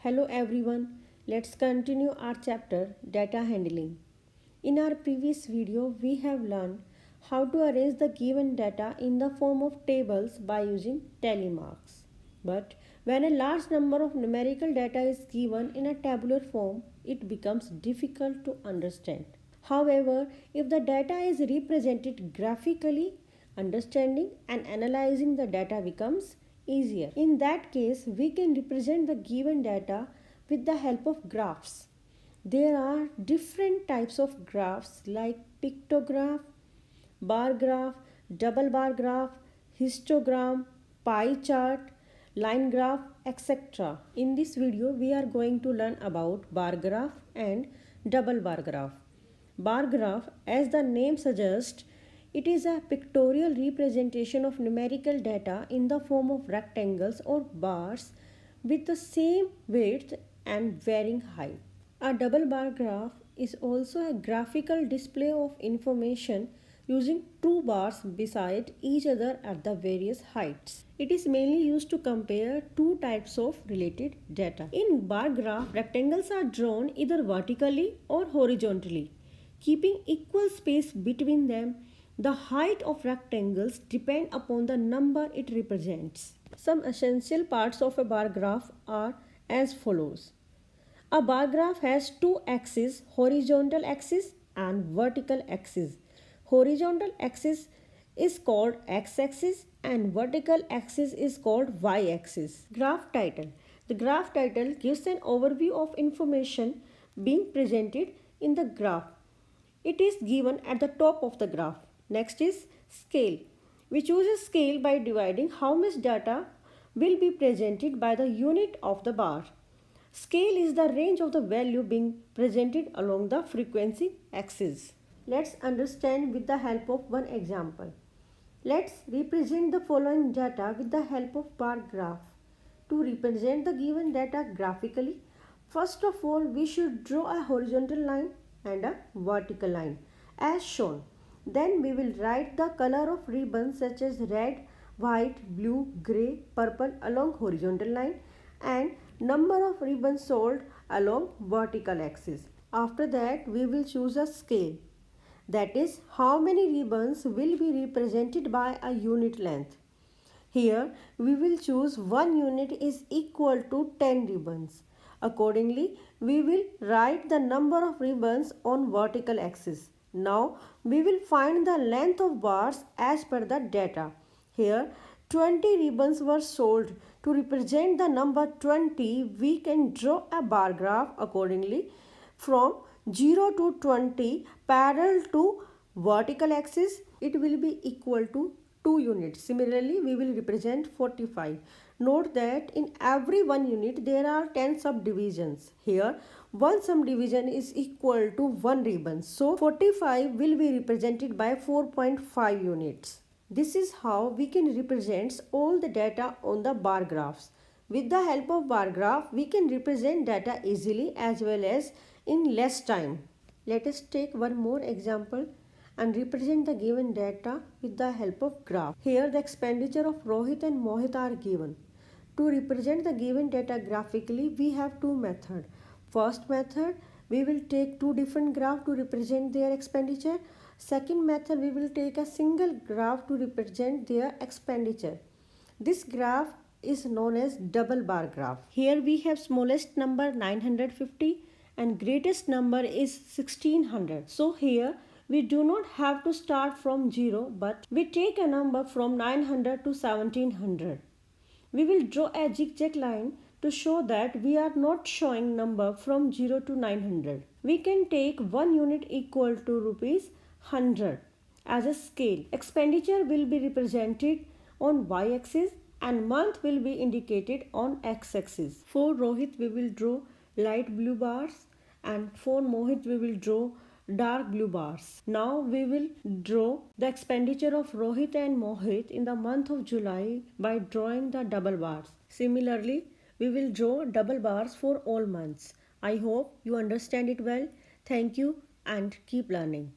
Hello everyone, let's continue our chapter Data Handling. In our previous video, we have learned how to arrange the given data in the form of tables by using tally marks. But when a large number of numerical data is given in a tabular form, it becomes difficult to understand. However, if the data is represented graphically, understanding and analyzing the data becomes easier. In that case, we can represent the given data with the help of graphs. There are different types of graphs like pictograph, bar graph, double bar graph, histogram, pie chart, line graph, etc. In this video, we are going to learn about bar graph and double bar graph. Bar graph, as the name suggests, it is a pictorial representation of numerical data in the form of rectangles or bars with the same width and varying height. A double bar graph is also a graphical display of information using two bars beside each other at the various heights. It is mainly used to compare two types of related data. In bar graph, rectangles are drawn either vertically or horizontally, keeping equal space between them. The height of rectangles depend upon the number it represents. Some essential parts of a bar graph are as follows. A bar graph has two axes, horizontal axis and vertical axis. Horizontal axis is called x-axis and vertical axis is called y-axis. Graph title. The graph title gives an overview of information being presented in the graph. It is given at the top of the graph. Next is scale. We choose a scale by dividing how much data will be presented by the unit of the bar. Scale is the range of the value being presented along the frequency axis. Let's understand with the help of one example. Let's represent the following data with the help of bar graph. To represent the given data graphically, first of all we should draw a horizontal line and a vertical line as shown. Then we will write the color of ribbons such as red, white, blue, grey, purple along horizontal line and number of ribbons sold along vertical axis. After that we will choose a scale. That is how many ribbons will be represented by a unit length. Here we will choose 1 unit is equal to 10 ribbons. Accordingly, we will write the number of ribbons on vertical axis. Now we will find the length of bars as per the data. Here 20 ribbons were sold. To represent the number 20, we can draw a bar graph accordingly from 0 to 20 parallel to vertical axis. It will be equal to 2 units. Similarly, we will represent 45. Note that in every 1 unit there are 10 subdivisions. Here, one subdivision is equal to 1 ribbon. So, 45 will be represented by 4.5 units. This is how we can represent all the data on the bar graphs. With the help of bar graph, we can represent data easily as well as in less time. Let us take one more example and represent the given data with the help of graph. Here the expenditure of Rohit and Mohit are given. To represent the given data graphically, we have two methods. First method, we will take two different graphs to represent their expenditure. Second method, we will take a single graph to represent their expenditure. This graph is known as double bar graph. Here we have smallest number 950 and greatest number is 1600. So here we do not have to start from 0 but we take a number from 900 to 1700. We will draw a zigzag line to show that we are not showing number from 0 to 900. We can take 1 unit equal to rupees 100 as a scale. Expenditure will be represented on y-axis and month will be indicated on x-axis. For Rohit we will draw light blue bars and for Mohit we will draw dark blue bars. Now we will draw the expenditure of Rohit and Mohit in the month of July by drawing the double bars. Similarly, we will draw double bars for all months. I hope you understand it well. Thank you and keep learning.